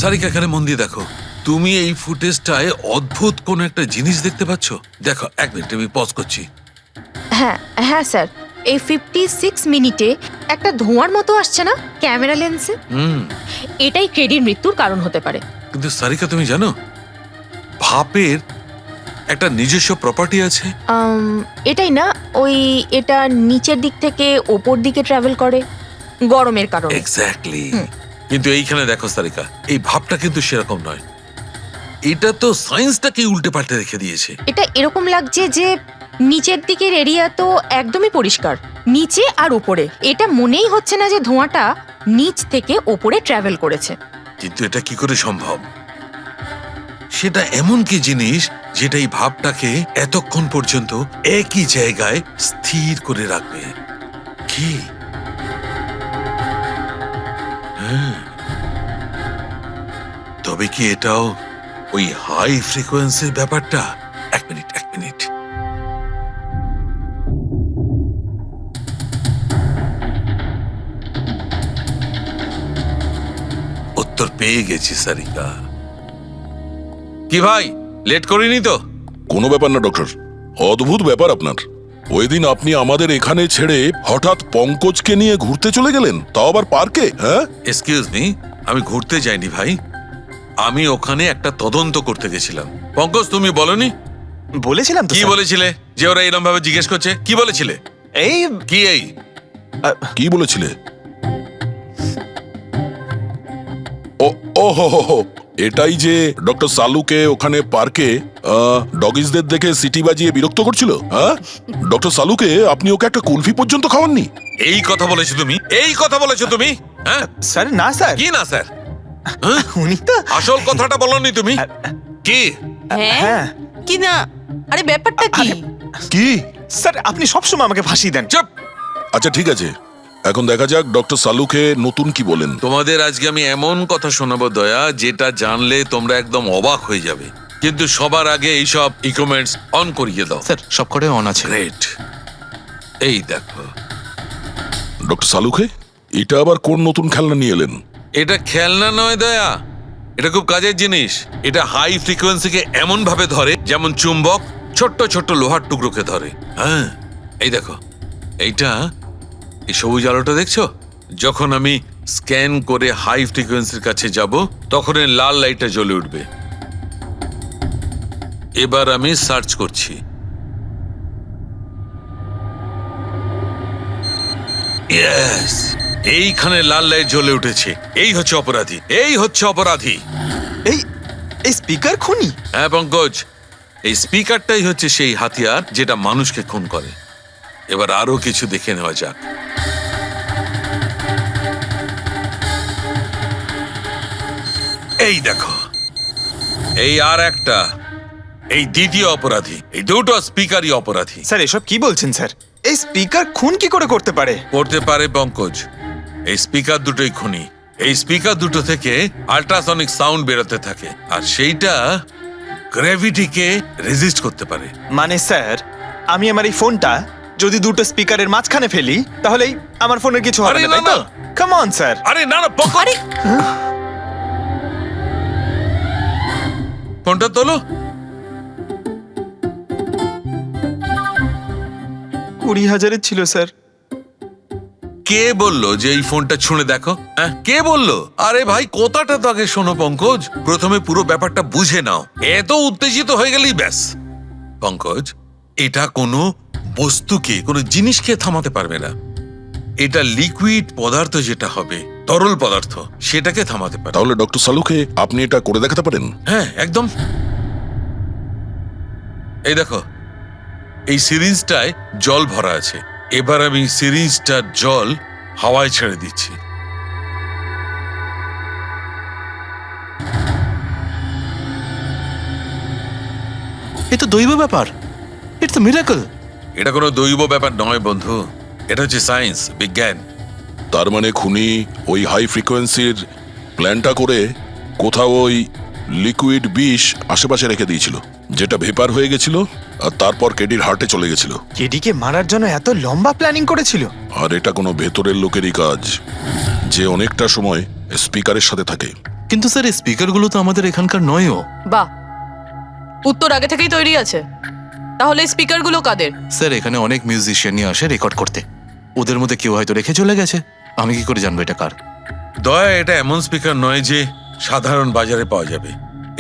H: সারিকা এখানে মন দিয়ে দেখো, তুমি এই ফুটেজটায় অদ্ভুত কোন একটা জিনিস দেখতে পাচ্ছ? দেখো এক মিনিট, আমি পজ করছি।
I: হ্যাঁ হ্যাঁ স্যার, এই 56 মিনিটে একটা ধোঁয়ার মতো আসছে না ক্যামেরা লেন্সে? এটাই কেডির মৃত্যুর কারণ হতে পারে।
H: কিন্তু সারিকা তুমি জানো ভাপের একটা নিজস্ব প্রপার্টি আছে?
I: এটাই না, ওই এটা নিচের দিক থেকে ওপর দিকে ট্রাভেল করে গরমের কারণে।
H: এক্স্যাক্টলি। কিন্তু এইখানে দেখো সারিকা, এই ভাবটা কিন্তু সেরকম নয়, এটা তো সায়েন্সটাকে উল্টে পাল্টে রেখে দিয়েছে।
I: এটা এরকম লাগছে যে নিচের দিকের এরিয়া তো একদমই পরিষ্কার, নিচে আর উপরে এটা মনেই হচ্ছে না যে ধোঁয়াটা নিচ থেকে ওপরে ট্রাভেল করেছে।
H: কিন্তু এটা কি করে সম্ভব? সেটা এমন কি জিনিস যেটা এই ভাবটাকে এতক্ষণ পর্যন্ত একই জায়গায় স্থির করে রাখবে? কি? হ্যাঁ, তবে কি এটাও ওই হাই ফ্রিকোয়েন্সির ব্যাপারটা? এক মিনিট এক মিনিট। উত্তর পেয়ে গেছি সারিকা। কি ভাই, লেট করিনি তো?
E: কোনো ব্যাপার না ডক্টর, অদ্ভুত ব্যাপার আপনার। ওই দিন আপনি আমাদের এখানে ছেড়ে হঠাৎ পঙ্কজকে নিয়ে ঘুরতে চলে গেলেন, তাও আবার পার্কে। হ্যাঁ,
H: এক্সকিউজ মি, আমি ঘুরতে যাইনি ভাই, আমি ওখানে একটা তদন্ত করতে গেছিলাম। পঙ্কজ তুমি বলনি?
J: বলেছিলাম তো
H: কি
J: স্যার।
H: বলেছিলে যে ওরা এরকম ভাবে জিজ্ঞেস করছে? কি বলেছিলে?
J: এই
H: কি এই?
E: কি বলেছিলে? ও ও হো হো হো, এটাই যে ডক্টর সালুকে ওখানে পার্কে ডগিসদের দেখে সিটি বাজিয়ে বিরক্ত করছিল। হ্যাঁ, ডক্টর সালুকে আপনি ওকে একটা কুলফি পর্যন্ত খাওয়াননি?
H: এই কথা বলেছো তুমি? এই কথা বলেছো তুমি? হ্যাঁ
J: স্যার না স্যার,
H: কি না স্যার?
J: উনি তো
H: আসল কথাটা বলনি তুমি? কি?
J: হ্যাঁ
F: কি না? আরে ব্যাপারটা কি?
E: কি?
J: স্যার আপনি সবসময় আমাকে ফাঁসিয়ে দেন।
H: চুপ।
E: আচ্ছা ঠিক আছে, এখন দেখা যাক ডক্টর সালুকে নতুন কি বলেন।
H: তোমাদের আজকে আমি এমন কথা শোনাবো দয়া, যেটা জানলে তোমরা একদম অবাক হয়ে যাবে। কিন্তু সবার আগে এইসব ইকুইপমেন্টস অন করিয়ে দাও।
B: স্যার সব কটাই অন আছে।
H: গ্রেট। এই দেখো,
E: ডক্টর সালুকে এটা আবার কোন নতুন খেলনা নিয়ে এলেন?
H: এটা খেলনা নয় দয়া, এটা খুব কাজের জিনিস। এটা হাই ফ্রিকোয়েন্সিকে এমন ভাবে ধরে যেমন চুম্বক ছোট্ট ছোট্ট লোহার টুকরোকে ধরে। হ্যাঁ, এই দেখো, এইটা, এই সবুজ আলোটা দেখছো? যখন আমি স্ক্যান করে হাই ফ্রিকোয়েন্সির কাছে যাব তখন এই লাল লাইটটা জ্বলে উঠবে। এবার আমি সার্চ করছি। ইয়েস, এইখানে লাল লাইট জ্বলে উঠেছে। এই হচ্ছে অপরাধী, এই হচ্ছে অপরাধী।
J: এই এই স্পিকার খুনি?
H: হ্যাঁ পঙ্কজ, এই স্পিকারটাই হচ্ছে সেই হাতিয়ার যেটা মানুষকে খুন করে। এবার আরো কিছু দেখে নেওয়া যাক। এই দেখো, এই আর একটা, এই দ্বিতীয় অপরাধী। এই দুটো স্পিকারই অপরাধী।
J: স্যার এসব কি বলছেন স্যার? এই স্পিকার খুন কি করে করতে পারে?
H: করতে পারে পঙ্কজ, এই স্পিকার দুটোই খুনি। এই স্পিকার দুটো থেকে আল্ট্রাসনিক সাউন্ড বেরোতে থাকে, আর সেইটা গ্র্যাভিটিকে রেজিস্ট করতে পারে।
J: মানে স্যার, আমি আমার এই ফোনটা যদি দুটো স্পিকারের মাঝখানে ফেলি তাহলেই আমার ফোনের কিছু হবে
H: আরে
J: না,
H: না,
J: তাই তো?
H: না।
J: Come on sir.
H: আরে না না পঙ্কজ, ফোনটা তোলো।
J: 20,000 ছিল স্যার।
H: কে বললো যে এই ফোনটা ছুঁড়ে দেখো? হ্যাঁ, কে বললো? আরে ভাই কথাটা তো আগে শোনো পঙ্কজ, প্রথমে পুরো ব্যাপারটা বুঝে নাও। এত উত্তেজিত হয়ে গেলেই ব্যাস। পঙ্কজ, এটা কোনো বস্তুকে, কোনো জিনিসকে থামাতে পারবে না। এটা লিকুইড পদার্থ, যেটা হবে তরল পদার্থ, সেটাকে থামাতে পারে।
E: তাহলে ডক্টর সালুকে আপনি এটা করে দেখাতে পারেন?
H: হ্যাঁ একদম। এই দেখো, এই সিরিঞ্জটায় জল ভরা আছে। এবার আমি সিরিঞ্জটার জল হাওয়ায় ছেড়ে দিচ্ছি।
B: এ তো দৈব ব্যাপার, ইটস আ মিরাকল।
H: এটা কোনো দৈব ব্যাপার নয় বন্ধু, এটা হচ্ছে সায়েন্স, বিজ্ঞান।
E: তার মানে খুনি ওই হাই ফ্রিকোয়েন্সির প্ল্যানটা করে কোথাও ওই লিকুইড বিষ আশেপাশে রেখে দিয়েছিল, যেটা ভেপার হয়ে গেছিল আর তারপর কেডির হার্টে চলে গেছিল।
J: কেডিকে মারার জন্য এত লম্বা প্ল্যানিং করেছিল?
E: আর এটা কোনো ভেতরের লোকেরই কাজ, যে অনেকটা সময় স্পিকারের সাথে থাকে।
B: কিন্তু স্যার এই স্পিকারগুলো তো আমাদের এখানকার নয়ও।
F: বাহ, উত্তর আগে থেকেই তৈরি আছে। তাহলে স্পিকারগুলো কাদের?
B: স্যার এখানে অনেক মিউজিশিয়ানই আসে রেকর্ড করতে, ওদের মধ্যে কেউ হয়তো রেখে চলে গেছে। আমি কি করে জানবো এটা কার?
H: দয়া, এটা এমন স্পিকার নয় যে সাধারণ বাজারে পাওয়া যাবে।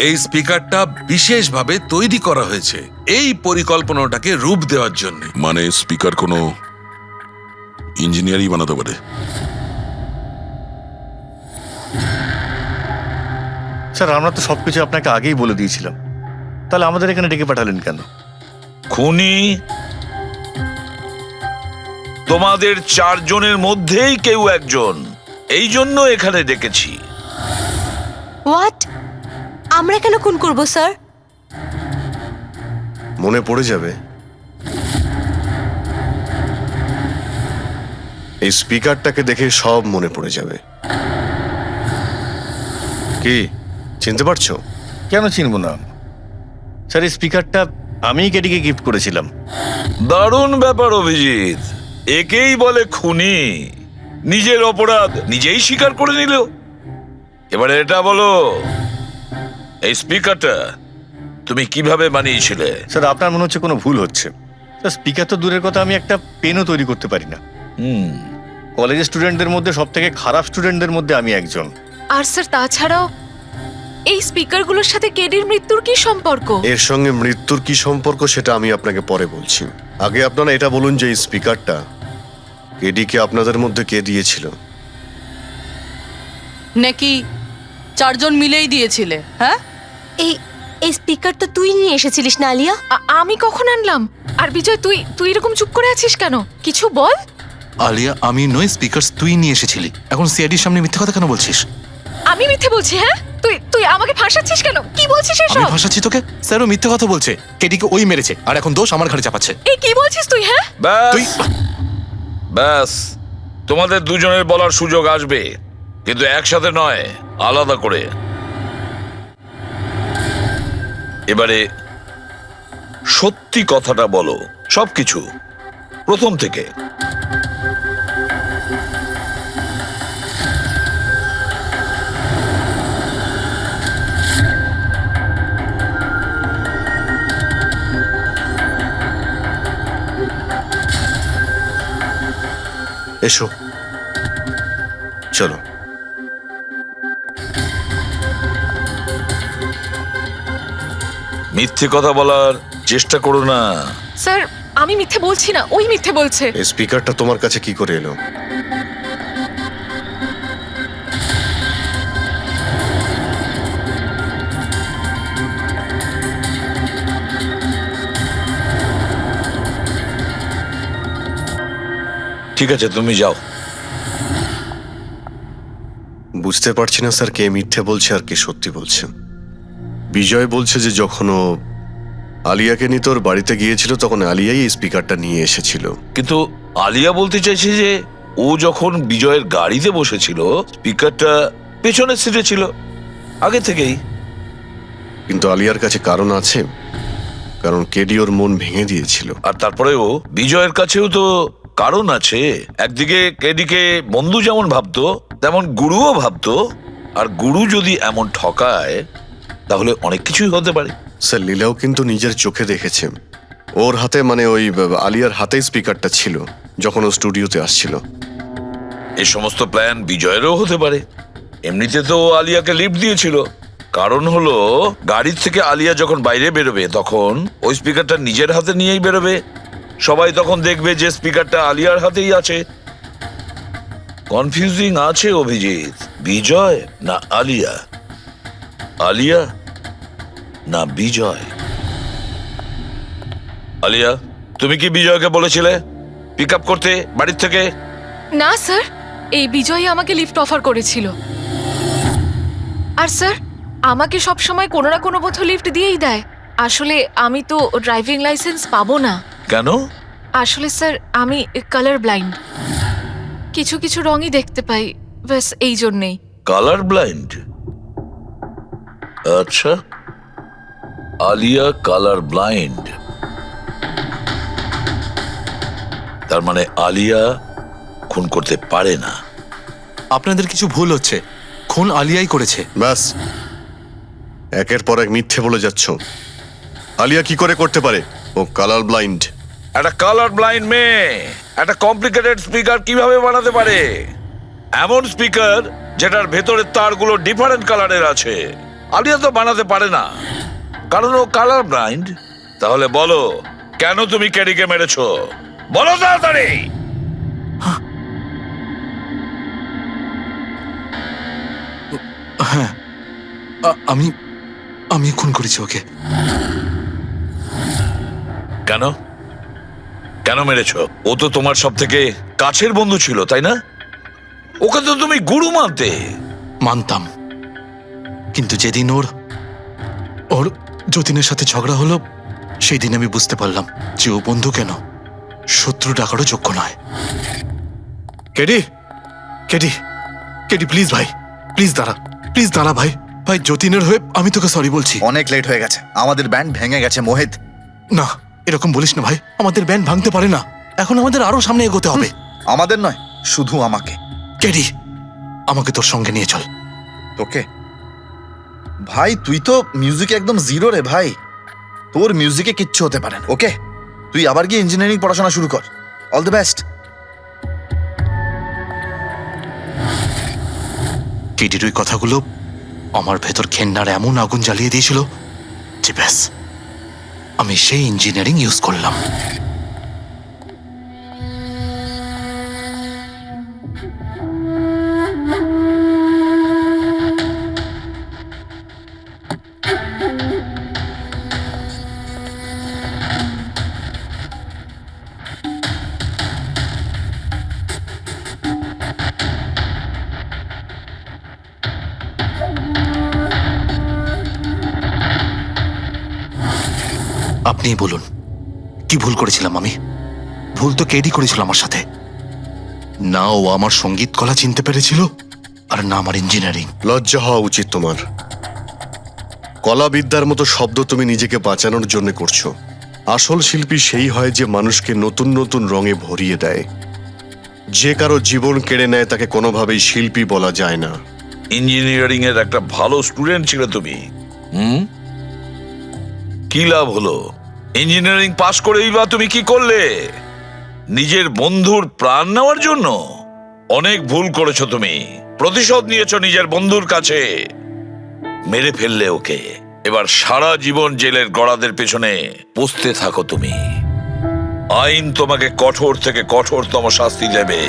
H: এই স্পিকারটা বিশেষভাবে তৈরি করা হয়েছে এই পরিকল্পনাটাকে রূপ দেওয়ার জন্য।
E: মানে স্পিকার কোনো ইঞ্জিনিয়ারই বানাতে পারে।
A: স্যার আমরা তো সবকিছু আপনাকে আগেই বলে দিয়েছিলাম, তাহলে আমাদের এখানে ডেকে পাঠালেন কেন?
C: খুনি তোমাদের 4 জনের মধ্যেই কেউ একজন, এই জন্য এখানে ডেকেছি।
L: হোয়াট? আমরা কেন খুন করব স্যার?
D: মনে পড়ে যাবে, এই স্পিকারটাকে দেখে সব মনে পড়ে যাবে। কি চিনতে পারছো?
A: কেন চিনব না স্যার, এই স্পিকারটা আমিই কেডিকে গিফট করেছিলাম।
C: দারুণ ব্যাপার অভিজিৎ, একেই বলে খুনি। নিজের অপরাধ নিজেই স্বীকার করে নিল। এবারে এটা বলো, এই স্পিকারটা তুমি কিভাবে বানিয়েছিলে?
A: স্যার আপনার মনে হচ্ছে কোনো ভুল হচ্ছে। স্যার স্পিকার তো দূরের কথা, আমি একটা পেনও তৈরি করতে পারি না। কলেজের স্টুডেন্টদের মধ্যে সব থেকে খারাপ স্টুডেন্টদের মধ্যে আমি একজন।
I: আর স্যার তাছাড়াও এই স্পিকারগুলোর সাথে কেডির মৃত্যুর কি সম্পর্ক?
D: এর সঙ্গে মৃত্যুর কি সম্পর্ক সেটা আমি আপনাকে পরে বলছি। আগে আপনারা এটা বলুন যে এই স্পিকারটা কেডিকে আপনাদের মধ্যে কে দিয়েছিল?
F: নাকি 4 জন মিলেই দিয়েছিলে? হ্যাঁ,
L: এই এই স্পিকার তো তুই নিয়ে এসেছিলিস না আলিয়া?
I: আমি কখন আনলাম? আর বিজয়, তুই এরকম চুপ করে আছিস কেন? কিছু বল।
B: আলিয়া, আমি নয়, স্পিকার তুই নিয়ে এসেছিলি। এখন সিআইডির সামনে মিথ্যে কথা কেন বলছিস?
I: আমি মিথ্যে বলছি? হ্যাঁ, তুই আমাকে ফাঁসাচ্ছিস কেন? কি বলছিস
B: আমি
I: এসব?
B: ফাঁসাচ্ছি তোকে? স্যারও মিথ্যে কথা বলছে, কেডিকে ওই মেরেছে আর এখন দোষ আমার ঘাড়ে চাপাচ্ছে।
I: এই কি বলছিস তুই? হ্যাঁ,
B: তুই
C: ব্যাস, তোমাদের দুজনের বলার সুযোগ আসবে, কিন্তু একসাথে নয়, আলাদা করে। এবারে সত্যি কথাটা বলো, সবকিছু প্রথম থেকে।
D: এসো, চলো।
C: মিথ্যে কথা বলার চেষ্টা করো না।
I: স্যার আমি মিথ্যে বলছি না, ওই মিথ্যে বলছে।
D: এই স্পিকারটা তোমার কাছে কি করে এলো?
C: ঠিক আছে, তুমি যাও।
D: বুঝতে পারছি না স্যার, কে মিথ্যে বলছে আর কে সত্যি বলছে। বিজয় বলছে যে যখন ও আলিয়াকে নিয়ে তোর বাড়িতে গিয়েছিল তখন আলিয়াই এই স্পিকারটা নিয়ে এসেছিল।
C: কিন্তু আলিয়া বলতে চাইছে যে ও যখন বিজয়ের গাড়িতে বসেছিল স্পিকারটা পেছনের সিটে ছিল আগে থেকেই।
D: কিন্তু আলিয়ার কাছে কারণ আছে, কারণ কেডি ওর মন ভেঙে দিয়েছিল।
C: আর তারপরেও বিজয়ের কাছেও তো কারণ আছে। একদিকে কেডিকে বন্ধু যেমন ভাবতো তেমন গুরুও ভাবতো, আর গুরু যদি এমন ঠকায় তাহলে অনেক কিছুই হতে পারে।
D: স্যার লীলাও কিন্তু নিজের চোখে দেখেছে, ওর হাতে মানে ওই আলিয়ার হাতেই স্পিকারটা ছিল যখন ও স্টুডিওতে আসছিল।
C: এই সমস্ত প্ল্যান বিজয়েরও হতে পারে। এমনিতে তো ও আলিয়াকে লিফট দিয়েছিল, কারণ হলো গাড়ির থেকে আলিয়া যখন বাইরে বেরোবে তখন ওই স্পিকারটা নিজের হাতে নিয়েই বেরোবে। সবাই তখন দেখবে যে স্পিকারটা আলিয়ার হাতেই আছে। কনফিউজিং আছে অভিজিৎ, বিজয় না আলিয়া, আলিয়া না বিজয়। আলিয়া, তুমি কি বিজয়কে বলেছিলে পিক আপ করতে বাড়ির থেকে?
F: না স্যার, এই বিজয়ই আমাকে লিফট অফার করেছিল। আর স্যার, আমাকে সব সময় কোনো না কোনো বোধ লিফট দিয়েই দেয়। আসলে আমি তো ড্রাইভিং লাইসেন্স পাবো না।
C: কেন?
F: আসলে স্যার, আমি কালার ব্লাইন্ড, কিছু কিছু রঙই দেখতে পাই, ব্যাস এই জন্যেই।
C: Colour blind? আচ্ছা, আলিয়া কালার ব্লাইন্ড। তার মানে আলিয়া খুন করতে পারে না।
B: আপনাদের কিছু ভুল হচ্ছে, খুন আলিয়াই করেছে।
D: ব্যাস, একের পর এক মিথ্যে বলে যাচ্ছ। আলিয়া কি করে করতে পারে? ও কালার ব্লাইন্ড।
C: একটা কালার ব্লাইন্ড মেয়ে একটা কমপ্লিকেটেড স্পিকার কিভাবে বানাতে পারে? এমন স্পিকার যেটার ভেতরের তারগুলো ডিফারেন্ট কালারের আছে। আলিয়া তো বানাতে পারে না, কারণ ও কালার ব্লাইন্ড। তাহলে বলো, কেন তুমি ক্যারিকে মেরেছো? বলো তাড়াতাড়ি।
B: হ্যাঁ, আমি আমি খুন করেছি ওকে।
C: কেন কেন মেরেছো? ও তো তোমার সব থেকে কাছের বন্ধু ছিল, তাই না? ওকে তো তুমি গুরু মানতে।
B: মানতাম, কিন্তু যেদিন ওর যতীনের সাথে ঝগড়া হলো, সেই দিন আমি বুঝতে পারলাম যে ও বন্ধু কেন শত্রু ডাকারও যোগ্য নয়। কেডি, কেডি, কেডি, প্লিজ ভাই, প্লিজ দাঁড়া ভাই। ভাই, যতীনের হয়ে আমি তোকে সরি বলছি।
N: অনেক লেট হয়ে গেছে, আমাদের ব্যান্ড ভেঙে গেছে মোহিত।
B: না, এরকম বলিস না ভাই, আমাদের ব্যান্ড ভাঙতে পারে না। এখন আমাদের আরো সামনে এগোতে হবে।
N: আমাদের নয়, শুধু আমাকে।
B: কেডি, আমাকে তোর সঙ্গে নিয়ে চল।
N: তোকে? ভাই, তুই তো মিউজিকে একদম জিরো রে ভাই। তোর মিউজিকে কিচ্ছু হতে পারে না। ওকে, তুই আবার গিয়ে ইঞ্জিনিয়ারিং পড়াশোনা শুরু কর। All the best.
B: কেডির ওই কথাগুলো আমার ভেতর ঘেন্নার এমন আগুন জ্বালিয়ে দিয়েছিল যে ব্যাস, আমি সেই ইঞ্জিনিয়ারিং ইউজ করলাম। আপনিই বলুন, কি ভুল করেছিলাম আমি? ভুল তো কেডি করেছিল আমার সাথে। না ও আমার সঙ্গীত কলা চিনতে পেরেছিল, আর না আমার ইঞ্জিনিয়ারিং।
D: লজ্জা হওয়া উচিত তোমার। কলাবিদ্যার মতো শব্দ তুমি নিজেকে বাঁচানোর জন্য করছো। আসল শিল্পী সেই হয় যে মানুষকে নতুন নতুন রঙে ভরিয়ে দেয়। যে কারো জীবন কেড়ে নেয় তাকে কোনোভাবেই শিল্পী বলা যায় না।
C: ইঞ্জিনিয়ারিং এর একটা ভালো স্টুডেন্ট ছিল তুমি। কি লাভ হলো? ইঞ্জিনিয়ারিং পাশ করেই বা তুমি কি করলে? নিজের বন্ধুর প্রাণ নেওয়ার জন্য? অনেক ভুল করেছো তুমি। প্রতিশোধ নিয়েছো নিজের বন্ধুর কাছে। মেরে ফেললে ওকে। এবার সারা জীবন জেলের গড়াদের পেছনে পৌঁছতে থাকো তুমি। আইন তোমাকে কঠোর থেকে কঠোরতম শাস্তি দেবে।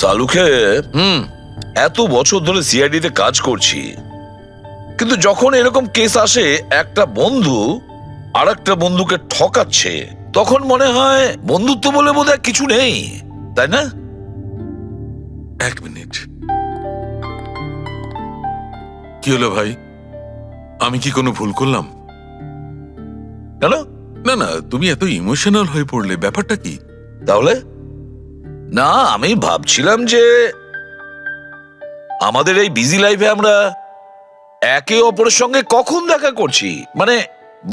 C: সালুকে এত বছর ধরে সিআইডিতে কাজ করছি, কিন্তু যখন এরকম কেস আসে একটা বন্ধু আর একটা বন্ধুকে ঠকাচ্ছে, তখন মনে হয় বন্ধুত্ব বলে বোধহয় কিছু নেই, তাই না?
H: এক মিনিট, কি হলো ভাই? আমি কি কোনো ভুল করলাম?
C: কেন?
H: না না, তুমি এত ইমোশনাল হয়ে পড়লে, ব্যাপারটা কি?
C: তাহলে না, আমি ভাবছিলাম যে আমাদের এই বিজি লাইফে আমরা একে অপরের সঙ্গে কখন দেখা করছি। মানে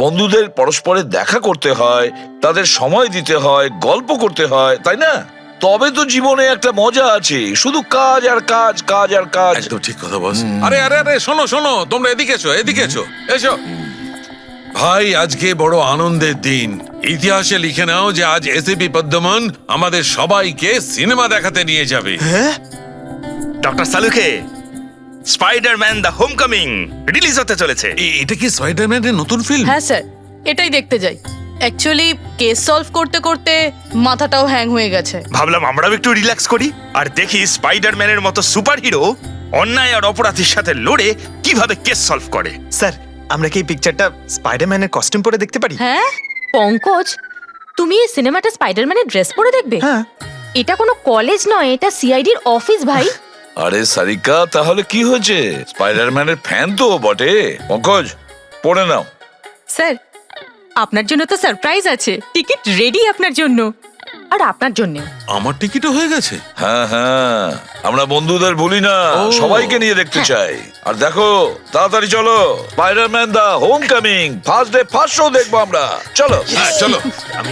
C: বন্ধুদের পরস্পরের দেখা করতে হয়, তাদের সময় দিতে হয়, গল্প করতে হয়, তাই না? তবে তো জীবনে একটা মজা আছে। শুধু কাজ আর কাজ, কাজ আর কাজ।
H: একদম ঠিক কথা বস। আরে আরে আরে, শোনো শোনো, তোমরা এদিকে এসো, এদিকে এসো, এসো। ভাই, আজকে বড় আনন্দের দিন। ইতিহাসে লিখে নাও যে আজ এসিপি পদ্মমন আমাদের সবাইকে সিনেমা দেখাতে নিয়ে যাবে।
G: ডক্টর সালুকে, স্পাইডারম্যান দ্য হোমকামিং রিলিজ হতে চলেছে।
H: এটা কি স্পাইডারম্যানের নতুন ফিল্ম?
F: হ্যাঁ স্যার, এটাই দেখতে যাই।
L: অ্যাকচুয়ালি কেস সলভ করতে করতে মাথাটাও হ্যাং হয়ে গেছে।
G: ভাবলাম আমরাও একটু রিল্যাক্স করি আর দেখি স্পাইডারম্যানের মতো সুপারহিরো অন্যায় আর অপরাধীর সাথে লড়ে কিভাবে কেস সলভ করে।
J: স্যার আমরা কি এই পিকচারটা স্পাইডারম্যানের কস্টিউম পরে দেখতে পারি?
I: হ্যাঁ পঙ্কজ, তুমি এই সিনেমাটা স্পাইডারম্যানের ড্রেস পরে দেখবে?
J: হ্যাঁ।
I: এটা কোনো কলেজ নয়, এটা সিআইডির অফিস ভাই।
C: আরে সারিকা, তাহলে কি হয়েছে? স্পাইডারম্যানের ফ্যান তো ও বটে। পঙ্কজ, পড়ে নাও।
I: স্যার আপনার জন্য তো সারপ্রাইজ আছে, টিকিট রেডি আপনার জন্য আর আপনার জন্য।
E: আমার টিকিটও হয়ে গেছে।
C: হ্যাঁ হ্যাঁ, আমরা বন্ধুদের ভুলি না,
E: ও।
C: সবাইকে নিয়ে দেখতে চাই। আর দেখো, তাড়াতাড়ি চলো, Spiderman the home coming first day first show দেখবো আমরা। চলো।
E: হ্যাঁ চলো।
G: আমি